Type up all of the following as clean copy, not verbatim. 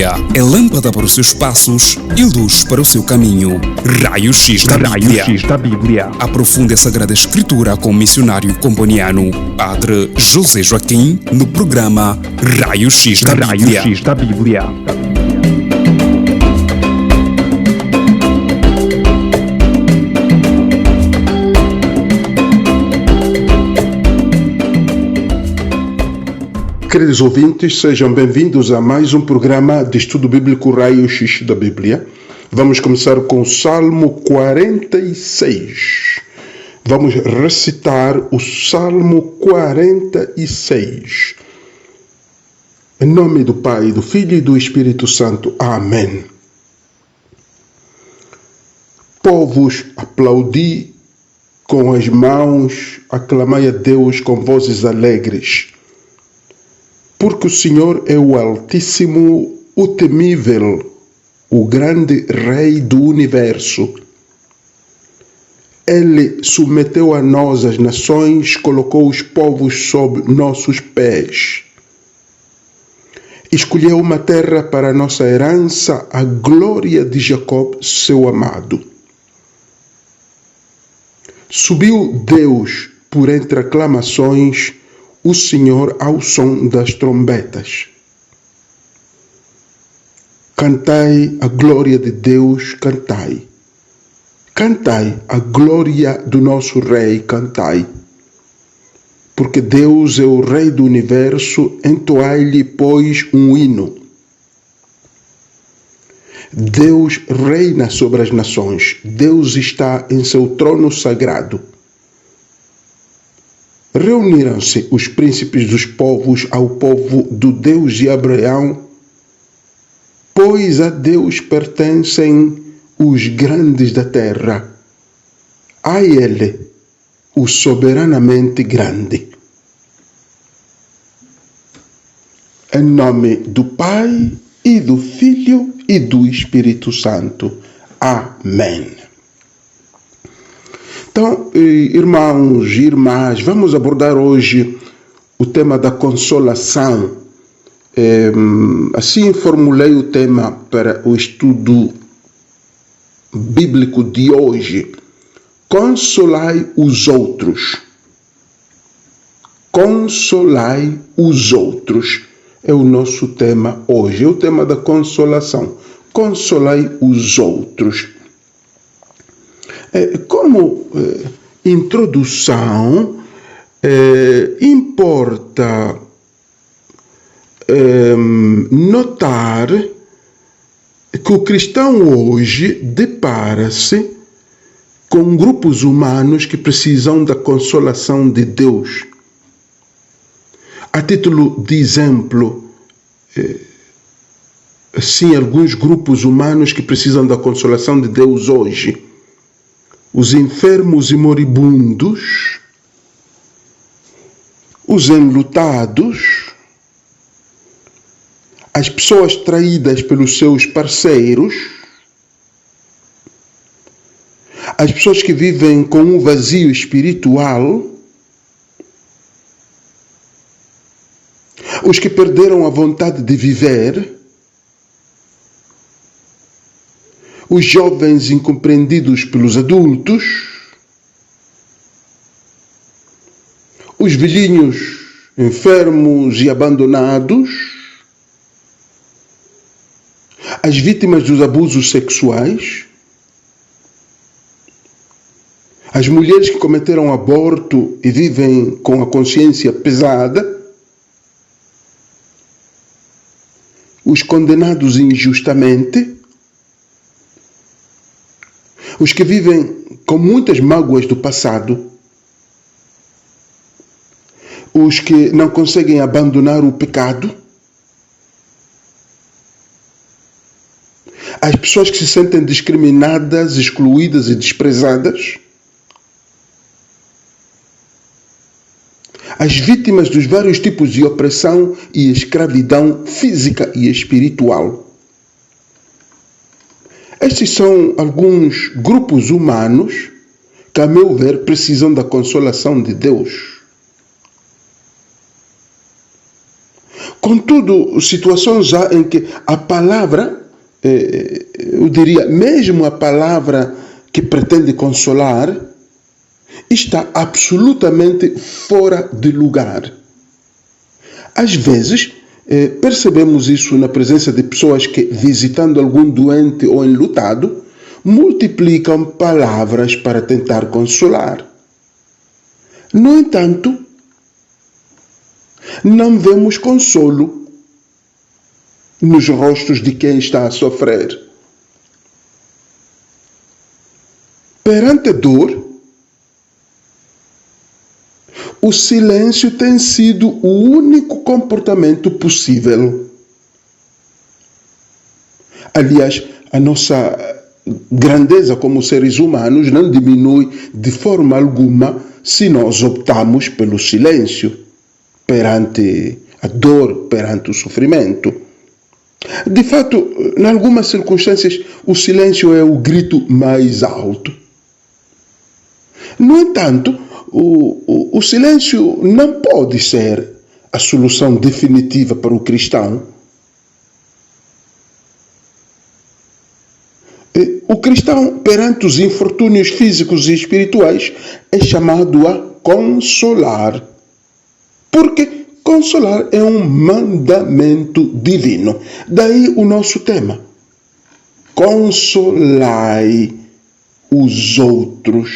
Bíblia é lâmpada para os seus passos e luz para o seu caminho. Raio-X da Bíblia. Aprofunde a Sagrada Escritura com o missionário comboniano, Padre José Joaquim, no programa Raio-X da Bíblia. Queridos ouvintes, sejam bem-vindos a mais um programa de estudo bíblico Raio-X da Bíblia. Vamos começar com o Salmo 46. Vamos recitar o Salmo 46. Em nome do Pai, do Filho e do Espírito Santo. Amém. Povos, aplaudi com as mãos, aclamai a Deus com vozes alegres. Porque o Senhor é o Altíssimo, o temível, o grande Rei do Universo. Ele submeteu a nós as nações, colocou os povos sob nossos pés. Escolheu uma terra para a nossa herança, a glória de Jacob, seu amado. Subiu Deus por entre aclamações, o Senhor ao som das trombetas. Cantai a glória de Deus, cantai. Cantai a glória do nosso Rei, cantai. Porque Deus é o Rei do Universo, entoai-lhe, pois, um hino. Deus reina sobre as nações, Deus está em seu trono sagrado. Reuniram-se os príncipes dos povos ao povo do Deus de Abraão, pois a Deus pertencem os grandes da terra, a Ele, o soberanamente grande. Em nome do Pai, e do Filho, e do Espírito Santo. Amém. Então, irmãos e irmãs, vamos abordar hoje o tema da consolação. Assim formulei o tema para o estudo bíblico de hoje. Consolai os outros. Consolai os outros. É o nosso tema hoje, é o tema da consolação. Consolai os outros. Como introdução, importa notar que o cristão hoje depara-se com grupos humanos que precisam da consolação de Deus. A título de exemplo, assim, alguns grupos humanos que precisam da consolação de Deus hoje. Os enfermos e moribundos, os enlutados, as pessoas traídas pelos seus parceiros, as pessoas que vivem com um vazio espiritual, os que perderam a vontade de viver, os jovens incompreendidos pelos adultos, os velhinhos enfermos e abandonados, as vítimas dos abusos sexuais, as mulheres que cometeram aborto e vivem com a consciência pesada, os condenados injustamente, os que vivem com muitas mágoas do passado, os que não conseguem abandonar o pecado, as pessoas que se sentem discriminadas, excluídas e desprezadas, as vítimas dos vários tipos de opressão e escravidão física e espiritual. Estes são alguns grupos humanos que, a meu ver, precisam da consolação de Deus. Contudo, situações já em que a palavra, eu diria, mesmo a palavra que pretende consolar, está absolutamente fora de lugar. Às vezes, percebemos isso na presença de pessoas que, visitando algum doente ou enlutado, multiplicam palavras para tentar consolar. No entanto, não vemos consolo nos rostos de quem está a sofrer. Perante a dor, o silêncio tem sido o único comportamento possível. Aliás, a nossa grandeza como seres humanos não diminui de forma alguma se nós optamos pelo silêncio perante a dor, perante o sofrimento. De fato, em algumas circunstâncias, o silêncio é o grito mais alto. No entanto, o silêncio não pode ser a solução definitiva para o cristão. O cristão, perante os infortúnios físicos e espirituais, é chamado a consolar. Porque consolar é um mandamento divino. Daí o nosso tema. Consolai os outros.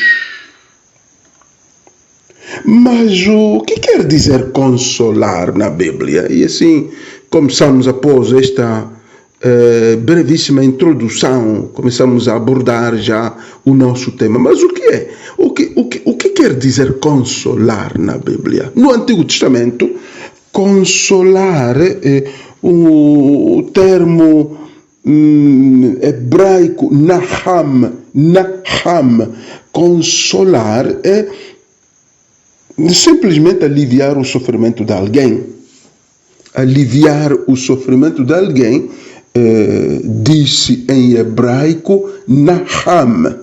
Mas o que quer dizer consolar na Bíblia? E assim, começamos após esta brevíssima introdução, começamos a abordar já o nosso tema. Mas o que é? O que quer dizer consolar na Bíblia? No Antigo Testamento, consolar, o termo hebraico naham, consolar é simplesmente aliviar o sofrimento de alguém. Aliviar o sofrimento de alguém, disse em hebraico naham.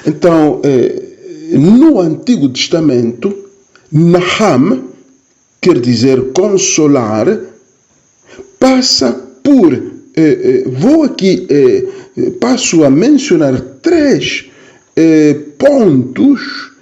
Então, no Antigo Testamento, naham quer dizer consolar, passa por, passo a mencionar 3 pontos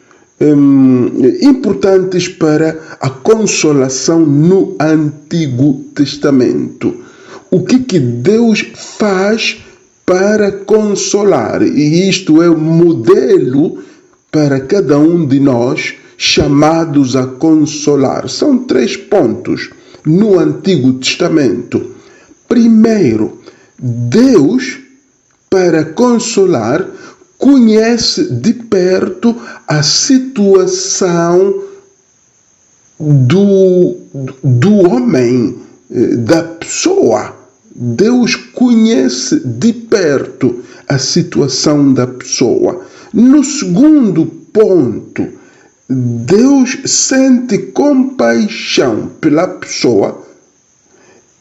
importantes para a consolação no Antigo Testamento. O que Deus faz para consolar? E isto é o modelo para cada um de nós chamados a consolar. São 3 pontos no Antigo Testamento. Primeiro, Deus, para consolar, conhece de perto a situação do homem, da pessoa. Deus conhece de perto a situação da pessoa. No segundo ponto, Deus sente compaixão pela pessoa.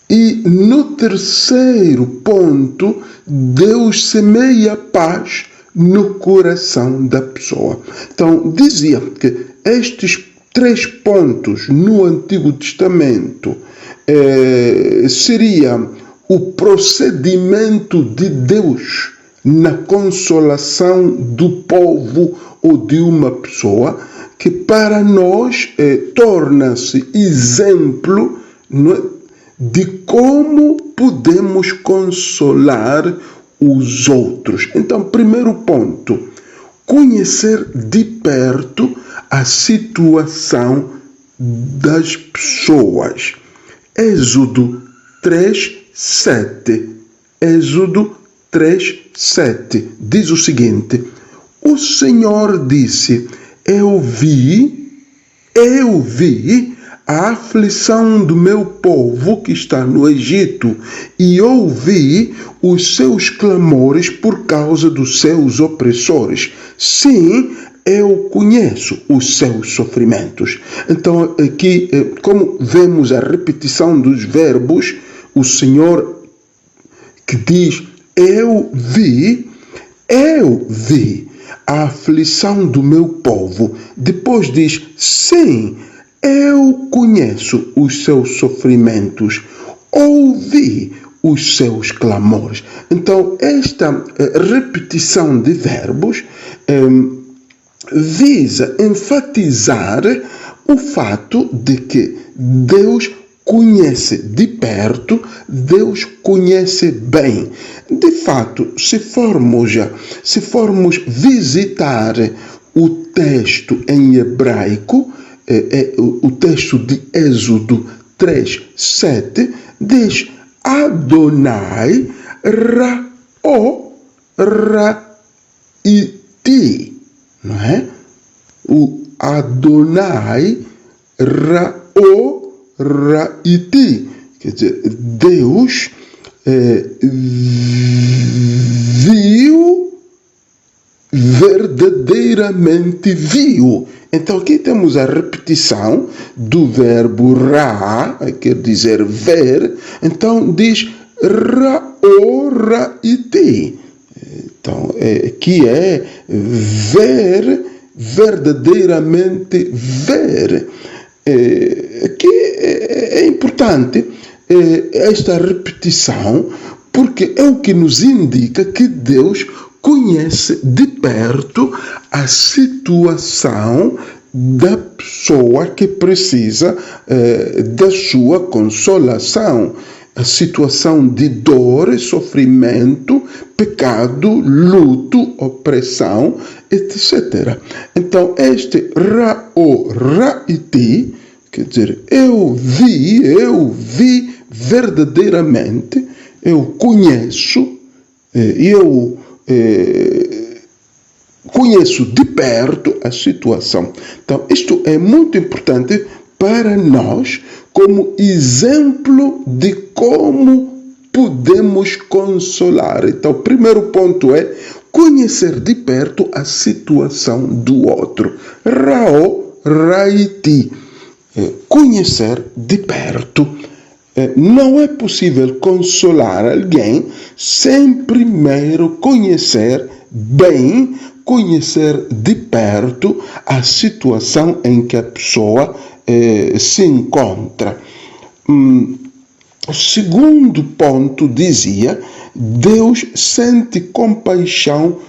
E no terceiro ponto, Deus semeia paz no coração da pessoa. Então, dizia que estes 3 pontos no Antigo Testamento seria o procedimento de Deus na consolação do povo ou de uma pessoa, que para nós torna-se exemplo de como podemos consolar os outros. Então, primeiro ponto, conhecer de perto a situação das pessoas. Êxodo 3:7. Êxodo 3:7 diz o seguinte: o Senhor disse, eu vi a aflição do meu povo que está no Egito e ouvi os seus clamores por causa dos seus opressores. Sim, eu conheço os seus sofrimentos. Então, aqui, como vemos a repetição dos verbos, o Senhor que diz, eu vi a aflição do meu povo. Depois diz, sim, eu conheço os seus sofrimentos, ouvi os seus clamores. Então, esta repetição de verbos visa enfatizar o fato de que Deus conhece de perto, Deus conhece bem. De fato, se formos visitar o texto em hebraico, o texto de Êxodo 3:7, diz Adonai Ra'o Ra'iti, não é? O Adonai Ra'o Ra'iti, quer dizer, Deus viu, verdadeiramente viu. Então aqui temos a repetição do verbo ra, quer dizer ver. Então diz Ra'o Ra'iti. Então que é ver, verdadeiramente ver. Aqui é importante esta repetição, porque é o que nos indica que Deus conhece de perto a situação da pessoa que precisa da sua consolação, a situação de dor, sofrimento, pecado, luto, opressão, etc. Então, este Ra'o Ra'iti, quer dizer, eu vi verdadeiramente, eu conheço, conheço de perto a situação. Então, isto é muito importante para nós como exemplo de como podemos consolar. Então, o primeiro ponto é conhecer de perto a situação do outro. Ra'o Ra'iti. Conhecer de perto. Não é possível consolar alguém sem primeiro conhecer bem, conhecer de perto a situação em que a pessoa se encontra. O segundo ponto dizia: Deus sente compaixão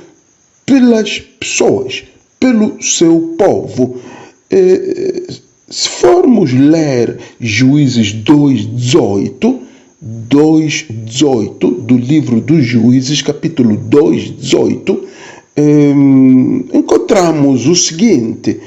pelas pessoas, pelo seu povo. Se formos ler Juízes 2:18 do livro dos Juízes, capítulo 2:18, encontramos o seguinte: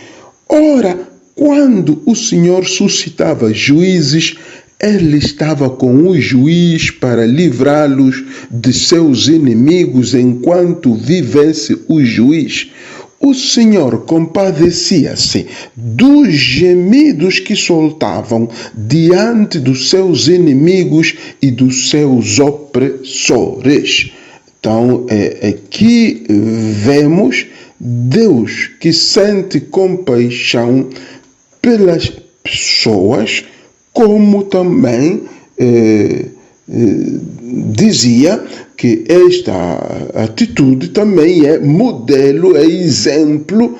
ora, quando o Senhor suscitava juízes, ele estava com o juiz para livrá-los de seus inimigos enquanto vivesse o juiz. O Senhor compadecia-se dos gemidos que soltavam diante dos seus inimigos e dos seus opressores. Então, aqui vemos Deus que sente compaixão pelas pessoas, como também dizia que esta atitude também é modelo, é exemplo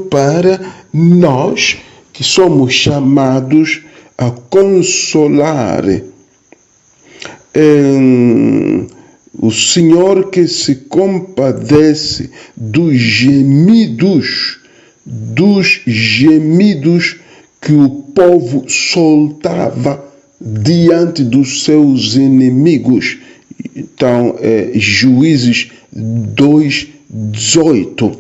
para nós que somos chamados a consolar. O Senhor que se compadece dos gemidos que o povo soltava diante dos seus inimigos. Então, Juízes 2:18.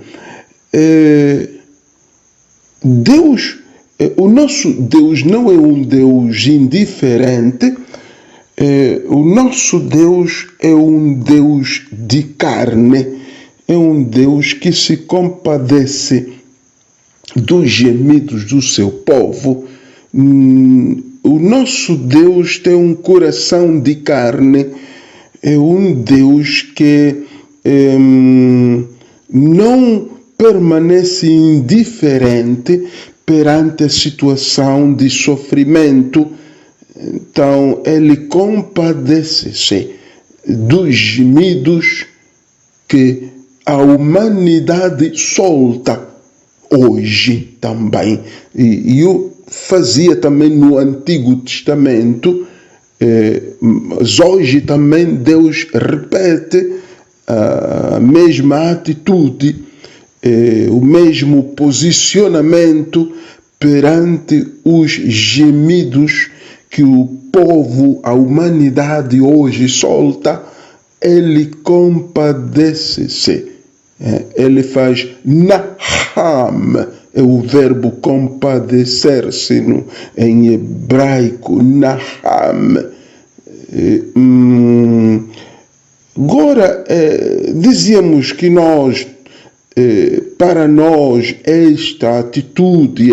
O nosso Deus não é um Deus indiferente. O nosso Deus é um Deus de carne. É um Deus que se compadece dos gemidos do seu povo. O nosso Deus tem um coração de carne. É um Deus que não permanece indiferente perante a situação de sofrimento. Então, ele compadece-se dos gemidos que a humanidade solta hoje também. E eu fazia também no Antigo Testamento, mas hoje também Deus repete a mesma atitude, o mesmo posicionamento perante os gemidos que o povo, a humanidade hoje solta. Ele compadece-se. Ele faz naham, é o verbo compadecer-se em hebraico, naham. Agora, dizíamos que para nós, esta atitude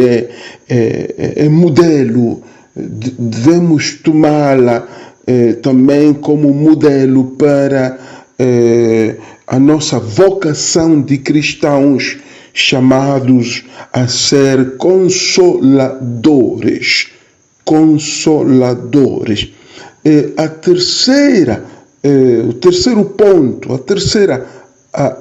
é modelo, devemos tomá-la também como modelo para a nossa vocação de cristãos chamados a ser consoladores. Consoladores. O terceiro ponto, a terceira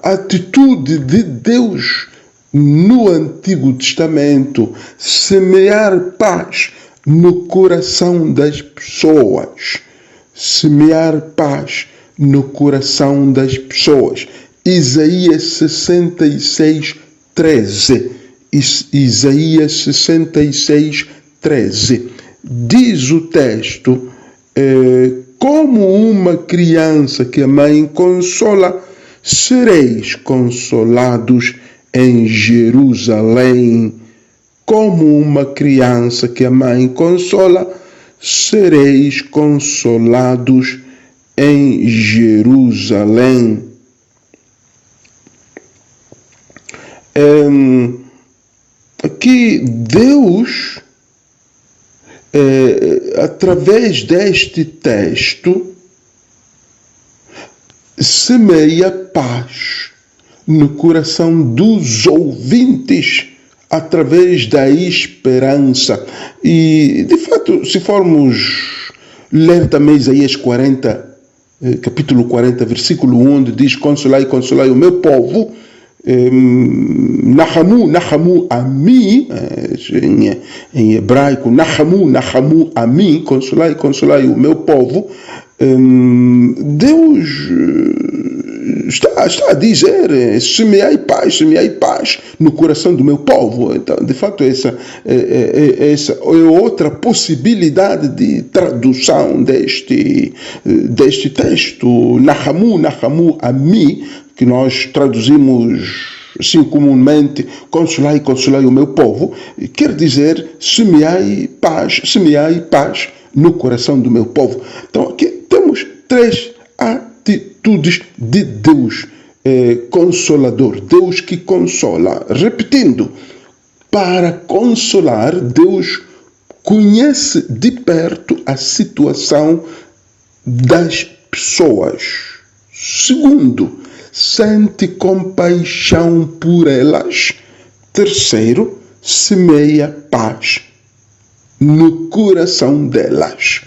atitude de Deus no Antigo Testamento, semear paz no coração das pessoas. Semear paz no coração das pessoas. Isaías 66, 13. Isaías 66, 13. Diz o texto, como uma criança que a mãe consola, sereis consolados em Jerusalém. Como uma criança que a mãe consola, sereis consolados em Jerusalém. Aqui Deus, através deste texto, semeia paz no coração dos ouvintes através da esperança. E, de fato, se formos ler também Isaías 40, capítulo 40, versículo 1, onde diz: consolai, consolai o meu povo, nahamu, nahamu ami, em hebraico, nahamu, nahamu ami, consolai, consolai o meu povo. Deus está a dizer: semeai paz no coração do meu povo. Então, de fato, essa é outra possibilidade de tradução deste texto, nahamu, nahamu ami, que nós traduzimos assim comumente, consolai, consolai o meu povo, quer dizer semeai paz no coração do meu povo. Então, aqui temos três atitudes de Deus consolador, Deus que consola. Repetindo, para consolar, Deus conhece de perto a situação das pessoas. Segundo, sente compaixão por elas. Terceiro, semeia paz no coração delas.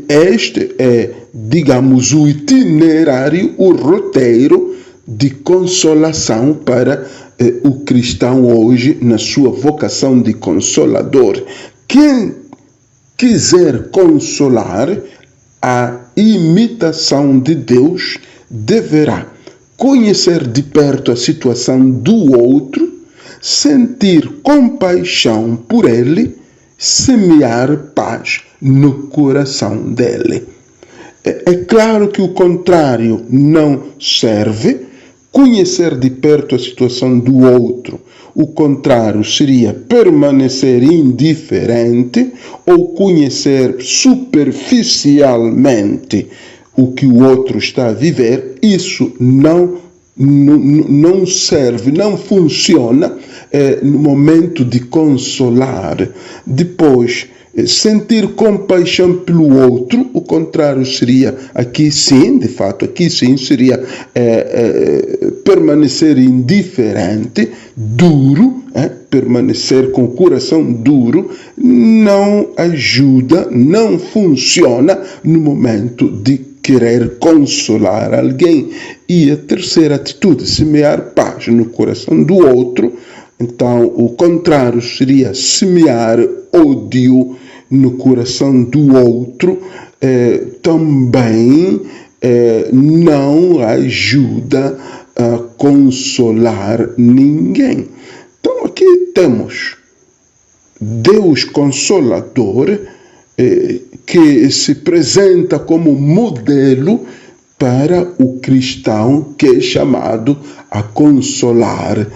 Este é, digamos, o itinerário, o roteiro de consolação para o cristão hoje na sua vocação de consolador. Quem quiser consolar, a imitação de Deus deverá conhecer de perto a situação do outro, sentir compaixão por ele, semear paz no coração dele. É claro que o contrário não serve. Conhecer de perto a situação do outro, o contrário seria permanecer indiferente ou conhecer superficialmente o que o outro está a viver. Isso não serve, não funciona no momento de consolar. Depois, sentir compaixão pelo outro, o contrário seria, aqui sim, de fato, aqui sim seria permanecer indiferente, duro, permanecer com o coração duro, não ajuda, não funciona no momento de querer consolar alguém. E a terceira atitude, semear paz no coração do outro, Então, o contrário seria semear ódio no coração do outro, também não ajuda a consolar ninguém. Então, aqui temos Deus Consolador, que se apresenta como modelo para o cristão que é chamado a consolar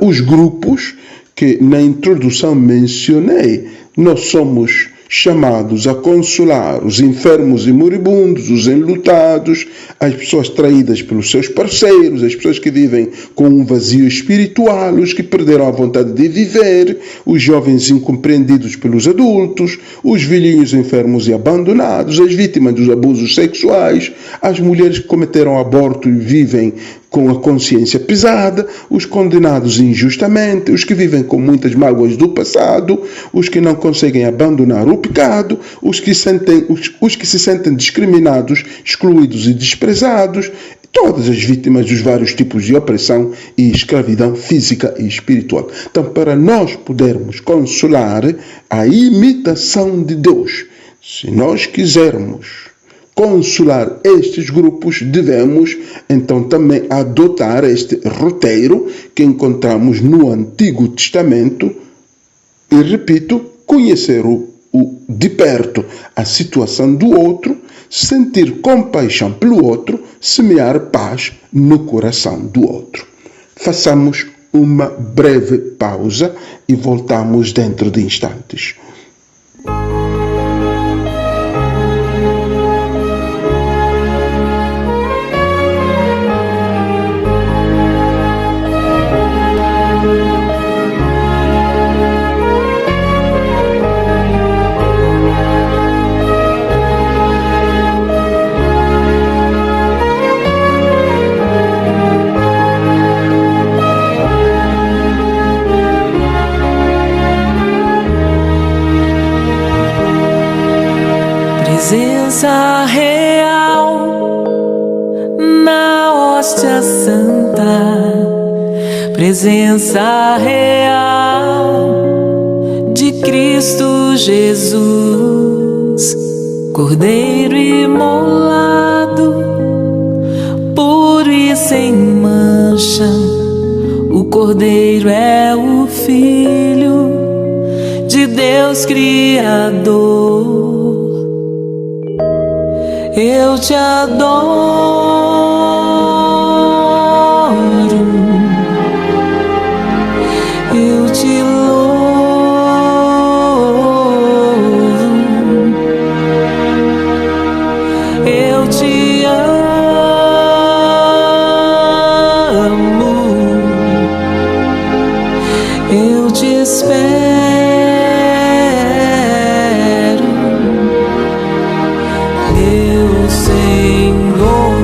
os grupos que na introdução mencionei. Nós somos chamados a consolar os enfermos e moribundos, os enlutados, as pessoas traídas pelos seus parceiros, as pessoas que vivem com um vazio espiritual, os que perderam a vontade de viver, os jovens incompreendidos pelos adultos, os velhinhos enfermos e abandonados, as vítimas dos abusos sexuais, as mulheres que cometeram aborto e vivem com a consciência pesada, os condenados injustamente, os que vivem com muitas mágoas do passado, os que não conseguem abandonar o pecado, os que se sentem discriminados, excluídos e desprezados, todas as vítimas dos vários tipos de opressão e escravidão física e espiritual. Então, para nós podermos consolar a imitação de Deus, se nós quisermos consolar estes grupos, devemos então também adotar este roteiro que encontramos no Antigo Testamento e, repito, conhecer de perto a situação do outro, sentir compaixão pelo outro, semear paz no coração do outro. Façamos uma breve pausa e voltamos dentro de instantes. Presença real na hóstia santa, presença real de Cristo Jesus, Cordeiro imolado, puro e sem mancha. O Cordeiro é o Filho de Deus Criador. Eu te adoro, eu te louvo, eu te amo, eu te espero. Senhor,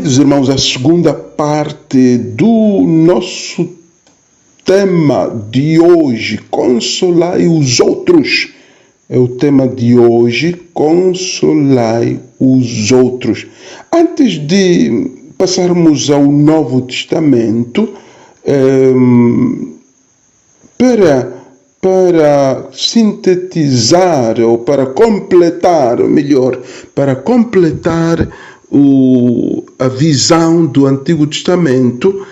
Queridos irmãos, a segunda parte do nosso tema de hoje, consolai os outros. É o tema de hoje, consolai os outros. Antes de passarmos ao Novo Testamento, para sintetizar, ou para completar, melhor, para completar a visão do Antigo Testamento,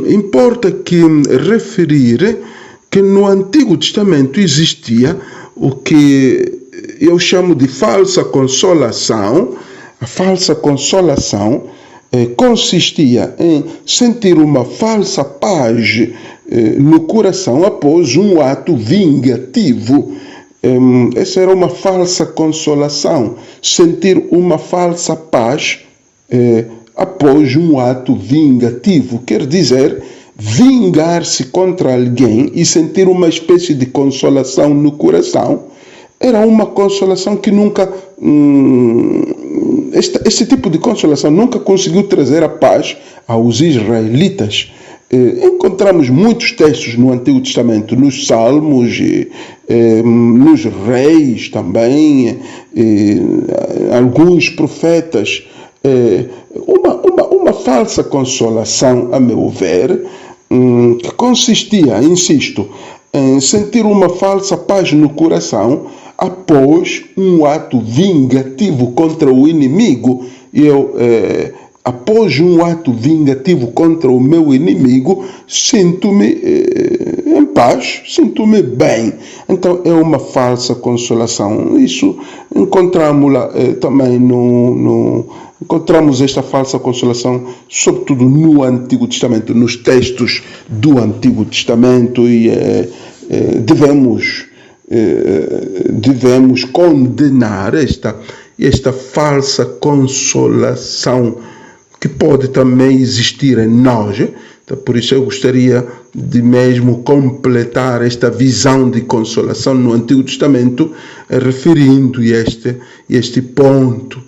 importa que referir que no Antigo Testamento existia o que eu chamo de falsa consolação. A falsa consolação consistia em sentir uma falsa paz no coração após um ato vingativo. Essa era uma falsa consolação, sentir uma falsa paz após um ato vingativo, quer dizer, vingar-se contra alguém e sentir uma espécie de consolação no coração. Era uma consolação que nunca, esse tipo de consolação nunca conseguiu trazer a paz aos israelitas. Encontramos muitos textos no Antigo Testamento, nos Salmos, nos Reis também, alguns profetas. Uma falsa consolação, a meu ver, que consistia, insisto, em sentir uma falsa paz no coração após um ato vingativo contra o inimigo. Após um ato vingativo contra o meu inimigo, sinto-me em paz, sinto-me bem. Então é uma falsa consolação. Isso encontramos-la também encontramos esta falsa consolação, sobretudo no Antigo Testamento, nos textos do Antigo Testamento, e devemos condenar esta falsa consolação que pode também existir em nós. Então, por isso eu gostaria de mesmo completar esta visão de consolação no Antigo Testamento, referindo este ponto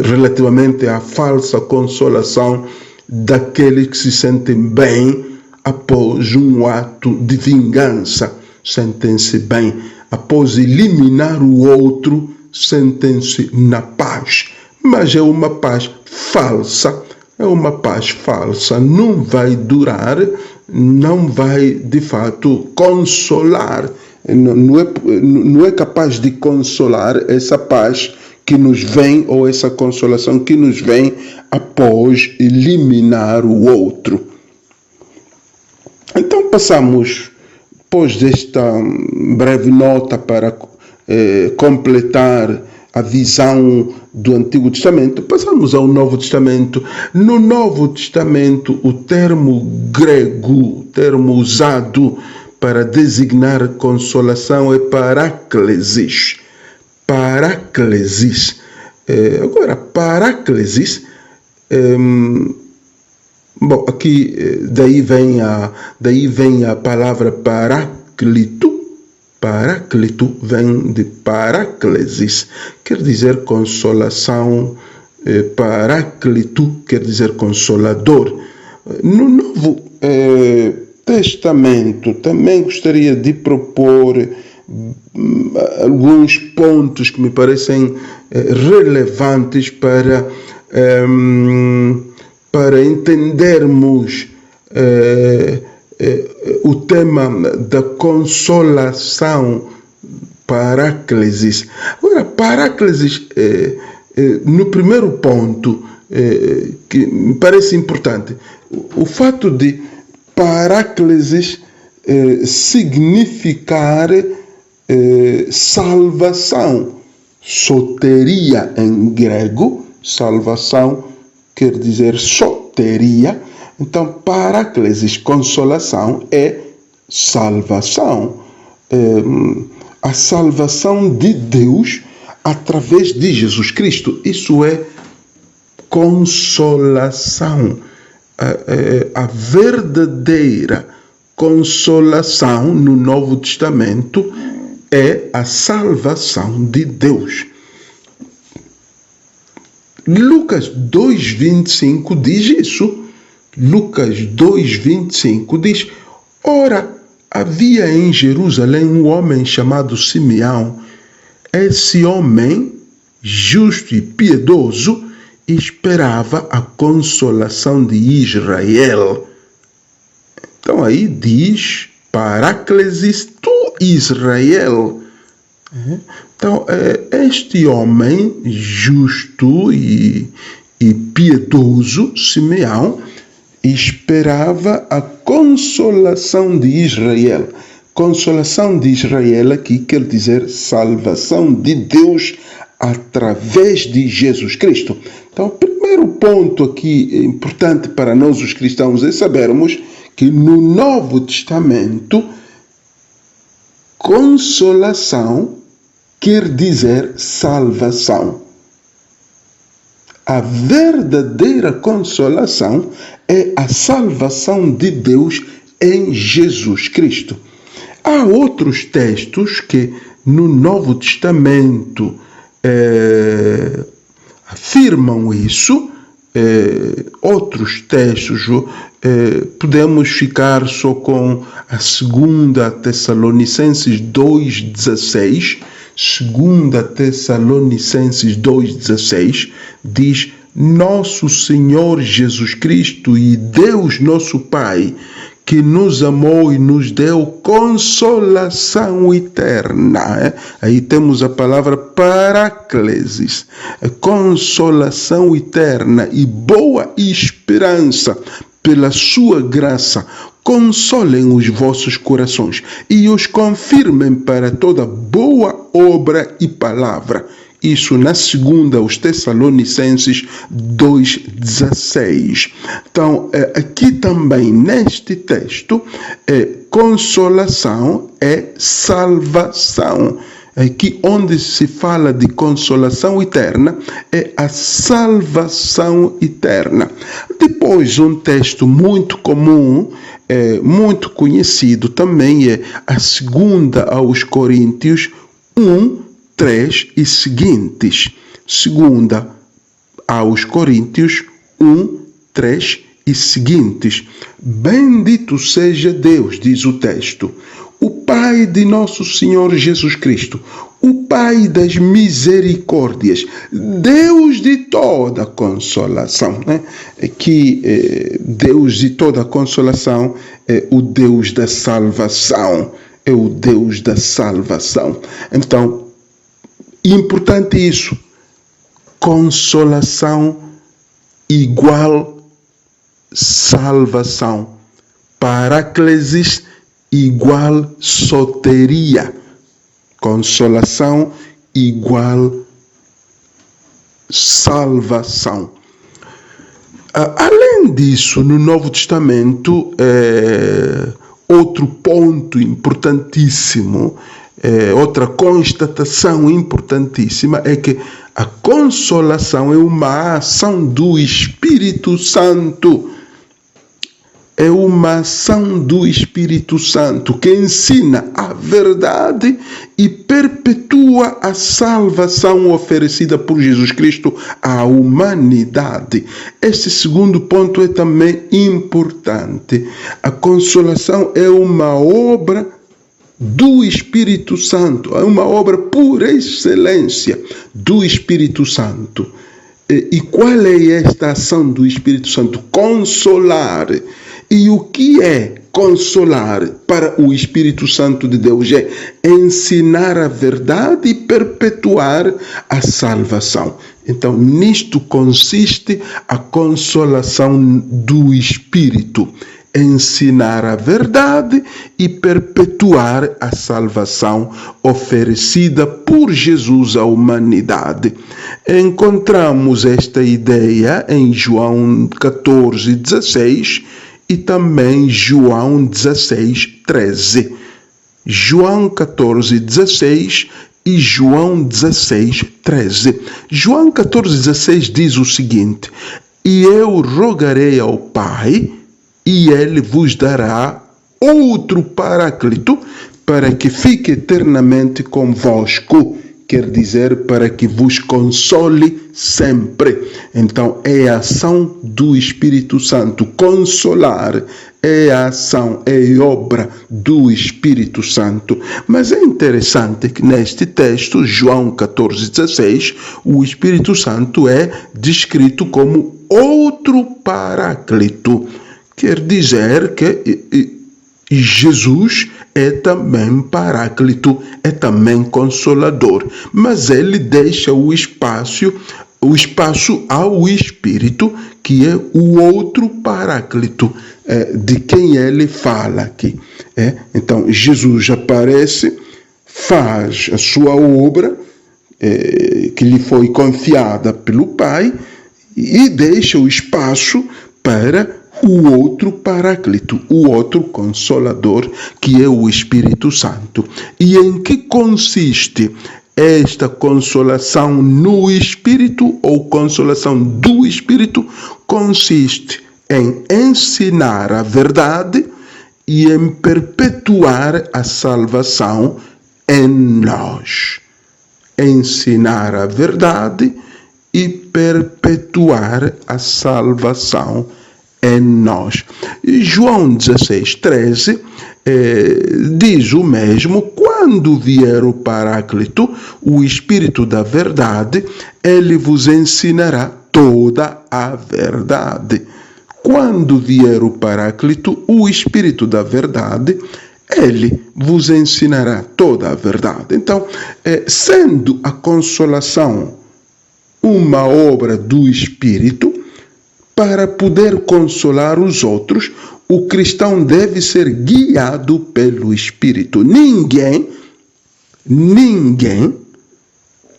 relativamente à falsa consolação daqueles que se sentem bem após um ato de vingança. Sentem-se bem. Após eliminar o outro, sentem-se na paz. Mas é uma paz falsa. É uma paz falsa. Não vai durar, não vai de fato consolar. Não é capaz de consolar essa paz que nos vem, ou essa consolação que nos vem após eliminar o outro. Então passamos, depois desta breve nota para completar a visão do Antigo Testamento, passamos ao Novo Testamento. No Novo Testamento, o termo grego, o termo usado para designar consolação é paráclesis. Paráclesis. Agora, paráclesis, bom, aqui daí vem a palavra paráclito. Paráclito vem de paráclesis, quer dizer consolação. Paráclito quer dizer consolador. No Novo Testamento também gostaria de propor alguns pontos que me parecem relevantes para entendermos o tema da consolação, paráclesis. Agora, paráclesis, no primeiro ponto, que me parece importante, o fato de paráclesis significar salvação, soteria em grego. Salvação quer dizer soteria. Então, paráclesis, consolação, é salvação. A salvação de Deus através de Jesus Cristo. Isso é consolação. A verdadeira consolação no Novo Testamento é a salvação de Deus. Lucas 2,25 diz isso. Lucas 2,25 diz: ora, havia em Jerusalém um homem chamado Simeão. Esse homem, justo e piedoso, esperava a consolação de Israel. Então aí diz Paráclesis tu Israel. Então este homem justo e piedoso, Simeão, esperava a consolação de Israel. Consolação de Israel aqui quer dizer salvação de Deus através de Jesus Cristo. Então, o primeiro ponto aqui importante para nós os cristãos é sabermos que no Novo Testamento, consolação quer dizer salvação. A verdadeira consolação é a salvação de Deus em Jesus Cristo. Há outros textos que no Novo Testamento afirmam isso. Outros textos, podemos ficar só com a 2 Tessalonicenses 2,16. 2 Tessalonicenses 2,16 diz: nosso Senhor Jesus Cristo e Deus nosso Pai, que nos amou e nos deu consolação eterna. Aí temos a palavra paráclesis, consolação eterna e boa esperança pela sua graça. Consolem os vossos corações e os confirmem para toda boa obra e palavra. Isso na 2 Tessalonicenses 2,16. Então, aqui também neste texto, consolação é salvação. Aqui onde se fala de consolação eterna, é a salvação eterna. Depois, um texto muito comum, muito conhecido também, é a 2 aos Coríntios 1, 3 e seguintes. 2 aos Coríntios 1, 3 e seguintes. Bendito seja Deus, diz o texto, o Pai de nosso Senhor Jesus Cristo, o Pai das misericórdias, Deus de toda consolação. Que Deus de toda consolação é o Deus da salvação. É o Deus da salvação. Então, importante isso. Consolação igual salvação. Paráclesis igual soteria. Consolação igual salvação. Além disso, no Novo Testamento, outro ponto importantíssimo, outra constatação importantíssima é que a consolação é uma ação do Espírito Santo. É uma ação do Espírito Santo que ensina a verdade e perpetua a salvação oferecida por Jesus Cristo à humanidade. Este segundo ponto é também importante. A consolação é uma obra do Espírito Santo, é uma obra por excelência do Espírito Santo. E qual é esta ação do Espírito Santo? Consolar. E o que é consolar para o Espírito Santo de Deus? É ensinar a verdade e perpetuar a salvação. Então, nisto consiste a consolação do Espírito. Ensinar a verdade e perpetuar a salvação oferecida por Jesus à humanidade. Encontramos esta ideia em João 14,16 e também João 16,13. João 14,16 e João 16,13. João 14,16 diz o seguinte: e eu rogarei ao Pai, e ele vos dará outro Paráclito, para que fique eternamente convosco. quer dizer para que vos console sempre. Então, é a ação do Espírito Santo. Consolar é a ação, é a obra do Espírito Santo. Mas é interessante que neste texto, João 14,16, o Espírito Santo é descrito como outro Paráclito. Quer dizer que Jesus é também Paráclito, é também Consolador, mas ele deixa o espaço ao Espírito, que é o outro Paráclito, de quem ele fala aqui. Então, Jesus aparece, faz a sua obra, que lhe foi confiada pelo Pai, e deixa o espaço para o outro Paráclito, o outro Consolador, que é o Espírito Santo. E em que consiste esta consolação no Espírito, ou consolação do Espírito? Consiste em ensinar a verdade e em perpetuar a salvação em nós. Ensinar a verdade e perpetuar a salvação em nós. João 16,13 diz o mesmo: quando vier o Paráclito, o Espírito da verdade, ele vos ensinará toda a verdade. Quando vier o Paráclito, o Espírito da verdade, ele vos ensinará toda a verdade. Então, sendo a consolação uma obra do Espírito, para poder consolar os outros, o cristão deve ser guiado pelo Espírito. Ninguém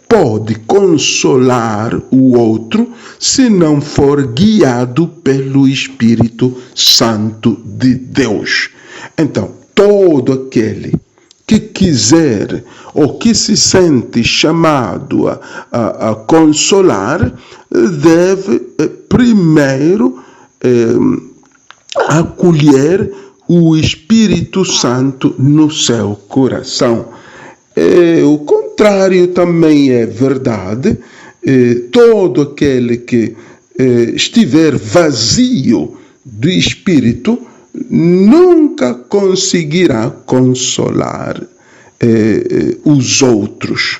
pode consolar o outro se não for guiado pelo Espírito Santo de Deus. Então, todo aquele que quiser ou que se sente chamado a consolar, deve primeiro acolher o Espírito Santo no seu coração. O contrário também é verdade. Todo aquele que estiver vazio do Espírito nunca conseguirá consolar os outros.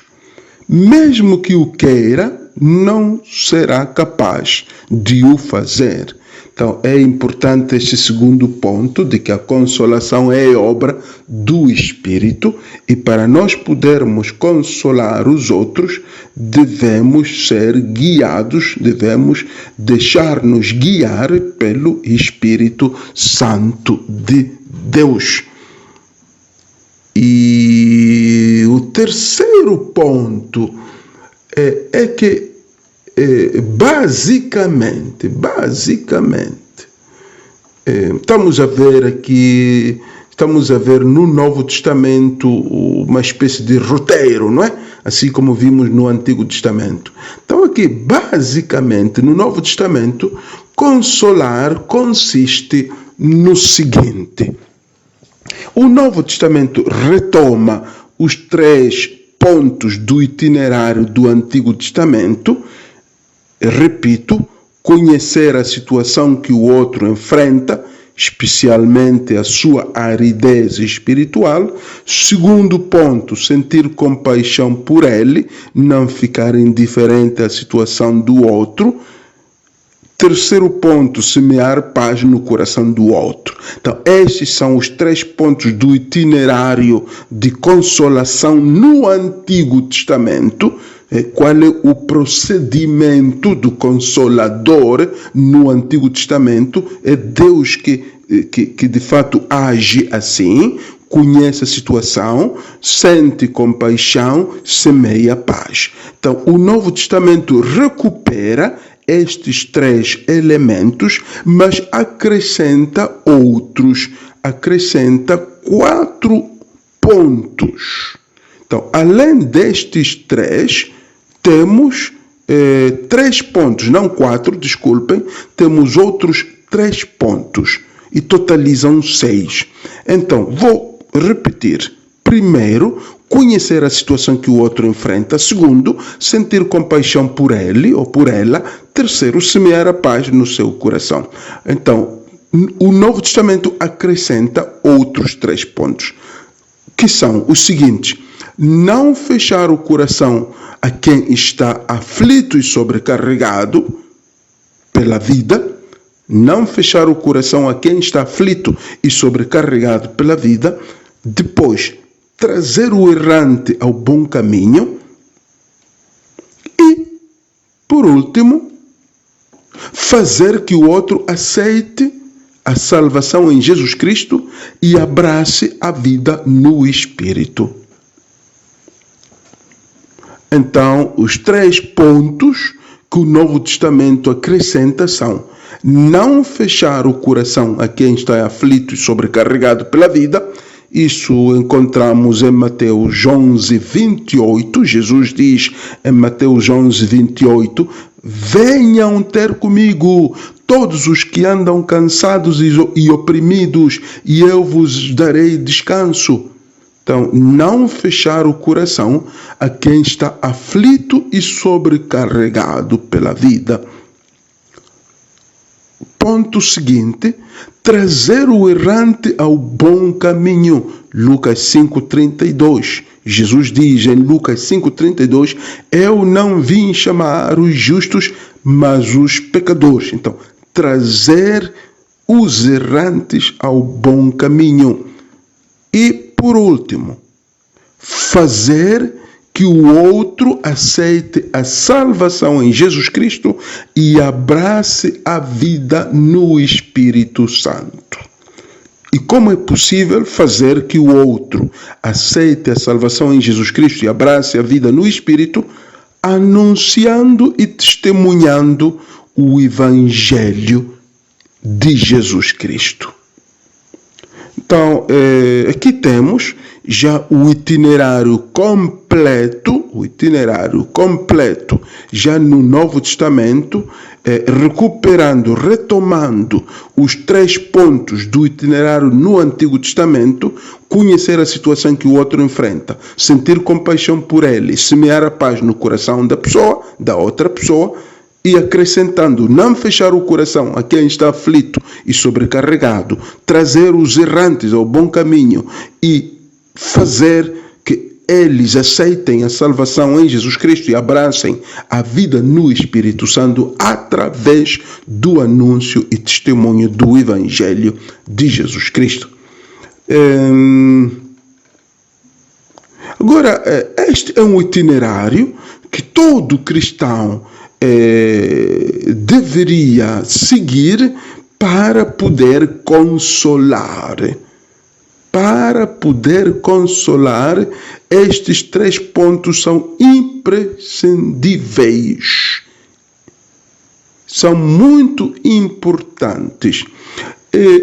Mesmo que o queira, não será capaz de o fazer. Então, é importante este segundo ponto, de que a consolação é obra do Espírito, e para nós podermos consolar os outros, devemos ser guiados, devemos deixar-nos guiar pelo Espírito Santo de Deus. E o terceiro ponto é que basicamente, estamos a ver no Novo Testamento uma espécie de roteiro, não é? Assim como vimos no Antigo Testamento. Então aqui, basicamente, no Novo Testamento, consolar consiste no seguinte: o Novo Testamento retoma os 3 pontos do itinerário do Antigo Testamento. Repito, conhecer a situação que o outro enfrenta, especialmente a sua aridez espiritual. Segundo ponto, sentir compaixão por ele, não ficar indiferente à situação do outro. Terceiro ponto, semear paz no coração do outro. Então, estes são os 3 pontos do itinerário de consolação no Antigo Testamento. Qual é o procedimento do Consolador no Antigo Testamento? É Deus que de fato age assim, conhece a situação, sente compaixão, semeia paz. Então, o Novo Testamento recupera estes 3 elementos, mas acrescenta outros, acrescenta 4 pontos. Então, além destes 3, temos 3 pontos, não 4, desculpem, temos outros 3 pontos e totalizam 6. Então, vou repetir. Primeiro, conhecer a situação que o outro enfrenta. Segundo, sentir compaixão por ele ou por ela. Terceiro, semear a paz no seu coração. Então, o Novo Testamento acrescenta outros 3 pontos, que são os seguintes: não fechar o coração a quem está aflito e sobrecarregado pela vida. Não fechar o coração a quem está aflito e sobrecarregado pela vida. Depois, trazer o errante ao bom caminho. E, por último, fazer que o outro aceite a salvação em Jesus Cristo e abrace a vida no Espírito. Então, os 3 pontos que o Novo Testamento acrescenta são: não fechar o coração a quem está aflito e sobrecarregado pela vida. Isso encontramos em Mateus 11, 28. Jesus diz em Mateus 11, 28, venham ter comigo todos os que andam cansados e oprimidos, e eu vos darei descanso. Então, não fechar o coração a quem está aflito e sobrecarregado pela vida. Ponto seguinte, trazer o errante ao bom caminho. Lucas 5,32. Jesus diz em Lucas 5,32, eu não vim chamar os justos, mas os pecadores. Então, trazer os errantes ao bom caminho. E, por último, fazer que o outro aceite a salvação em Jesus Cristo e abrace a vida no Espírito Santo. E como é possível fazer que o outro aceite a salvação em Jesus Cristo e abrace a vida no Espírito? Anunciando e testemunhando o Evangelho de Jesus Cristo. Então, aqui temos já o itinerário completo, já no Novo Testamento, retomando os 3 pontos do itinerário no Antigo Testamento: conhecer a situação que o outro enfrenta, sentir compaixão por ele, semear a paz no coração da outra pessoa, e acrescentando, não fechar o coração a quem está aflito e sobrecarregado, trazer os errantes ao bom caminho e fazer que eles aceitem a salvação em Jesus Cristo e abracem a vida no Espírito Santo através do anúncio e testemunho do Evangelho de Jesus Cristo. Agora, este é um itinerário que todo cristão deveria seguir para poder consolar. Para poder consolar, estes 3 pontos são imprescindíveis. São muito importantes.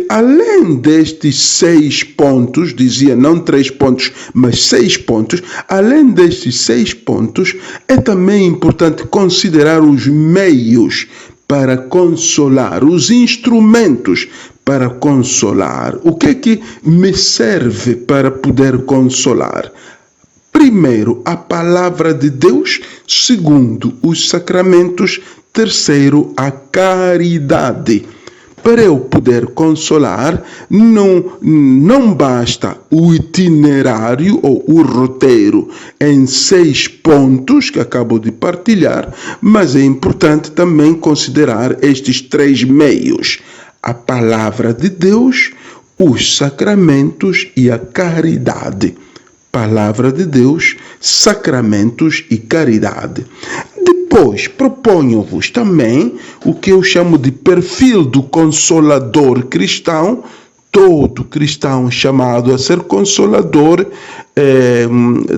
Além destes 6 pontos, dizia não 3 pontos, mas 6 pontos, além destes 6 pontos, é também importante considerar os meios para consolar, os instrumentos para consolar. O que é que me serve para poder consolar? Primeiro, a palavra de Deus. Segundo, os sacramentos. Terceiro, a caridade. Para eu poder consolar, não basta o itinerário ou o roteiro em 6 pontos que acabo de partilhar, mas é importante também considerar estes 3 meios: a palavra de Deus, os sacramentos e a caridade. Palavra de Deus, sacramentos e caridade. Depois, proponho-vos também o que eu chamo de perfil do consolador cristão. Todo cristão chamado a ser consolador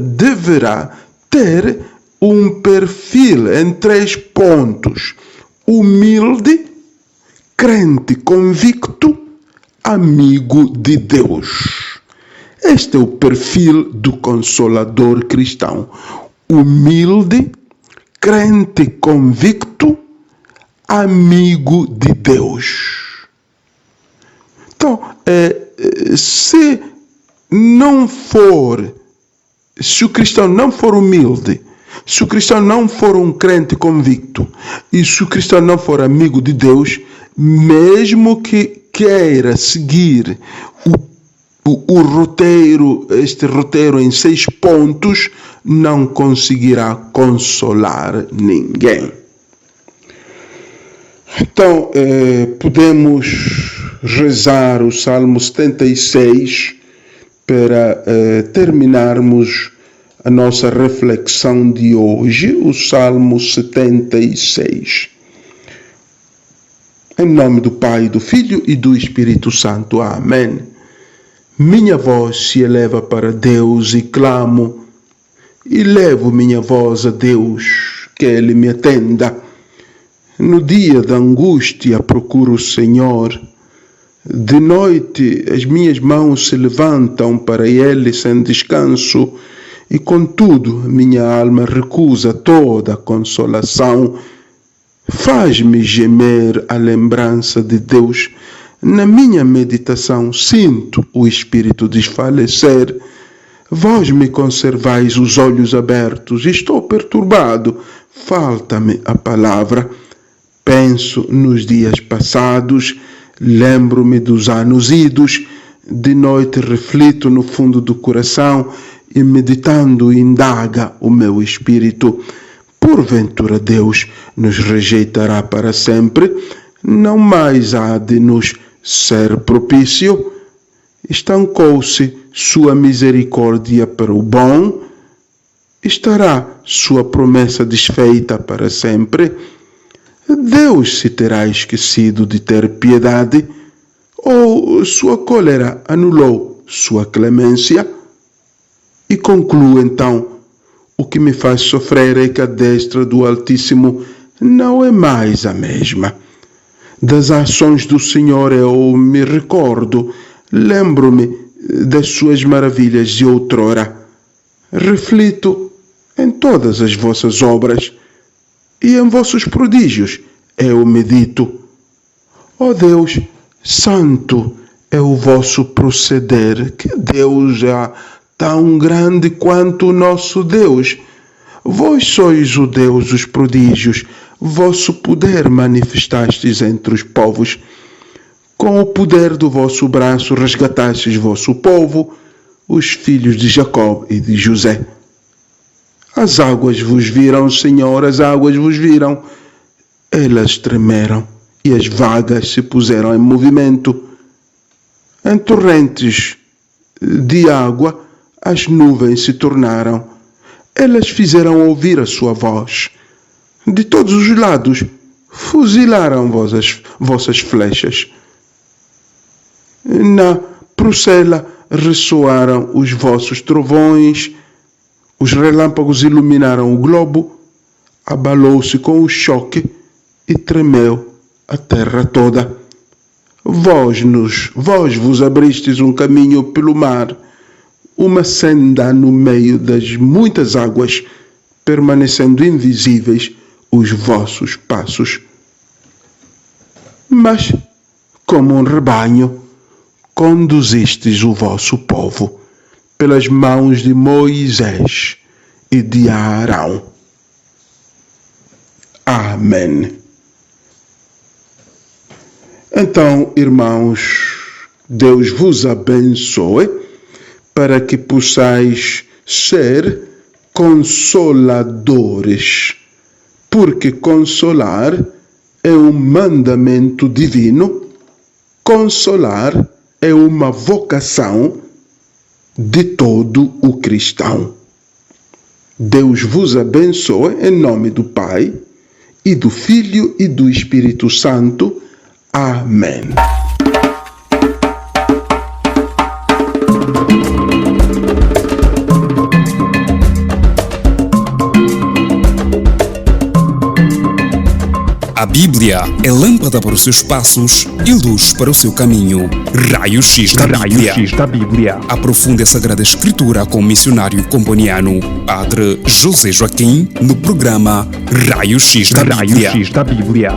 deverá ter um perfil em 3 pontos: humilde, crente convicto, amigo de Deus. Este é o perfil do consolador cristão: humilde, crente convicto, amigo de Deus. Então, se não for se o cristão não for humilde, se o cristão não for um crente convicto, e se o cristão não for amigo de Deus, mesmo que queira seguir o roteiro, este roteiro em 6 pontos, não conseguirá consolar ninguém. Então, podemos rezar o Salmo 76 para terminarmos a nossa reflexão de hoje, o Salmo 76. Em nome do Pai, do Filho e do Espírito Santo. Amém. Minha voz se eleva para Deus e clamo, e levo minha voz a Deus, que Ele me atenda. No dia da angústia procuro o Senhor. De noite as minhas mãos se levantam para Ele sem descanso, e contudo minha alma recusa toda consolação. Faz-me gemer a lembrança de Deus. Na minha meditação sinto o espírito desfalecer. Vós me conservais os olhos abertos, estou perturbado, falta-me a palavra. Penso nos dias passados, lembro-me dos anos idos, de noite reflito no fundo do coração e meditando indaga o meu espírito. Porventura Deus nos rejeitará para sempre? Não mais há de nos ser propício? Estancou-se sua misericórdia para o bom? Estará sua promessa desfeita para sempre? Deus se terá esquecido de ter piedade? Ou sua cólera anulou sua clemência? E concluo então, o que me faz sofrer é que a destra do Altíssimo não é mais a mesma. Das ações do Senhor eu me recordo, lembro-me das suas maravilhas de outrora. Reflito em todas as vossas obras e em vossos prodígios eu medito. Ó Deus, santo é o vosso proceder, que Deus é tão grande quanto o nosso Deus. Vós sois o Deus dos prodígios, vosso poder manifestastes entre os povos. Com o poder do vosso braço resgatastes vosso povo, os filhos de Jacó e de José. As águas vos viram, Senhor, as águas vos viram. Elas tremeram e as vagas se puseram em movimento. Em torrentes de água, as nuvens se tornaram. Elas fizeram ouvir a sua voz. De todos os lados, fuzilaram vossas flechas. Na procela ressoaram os vossos trovões, os relâmpagos iluminaram o globo, abalou-se com o choque e tremeu a terra toda. Vós vos abristes um caminho pelo mar, uma senda no meio das muitas águas, permanecendo invisíveis os vossos passos. Mas, como um rebanho, conduzistes o vosso povo pelas mãos de Moisés e de Arão. Amém. Então, irmãos, Deus vos abençoe para que possais ser consoladores, porque consolar é um mandamento divino, consolar é uma vocação de todo o cristão. Deus vos abençoe em nome do Pai, e do Filho e do Espírito Santo. Amém. A Bíblia é lâmpada para os seus passos e luz para o seu caminho. Raio-X da Bíblia. Aprofunde a Sagrada Escritura com o missionário componiano Padre José Joaquim no programa Raio-X da Bíblia.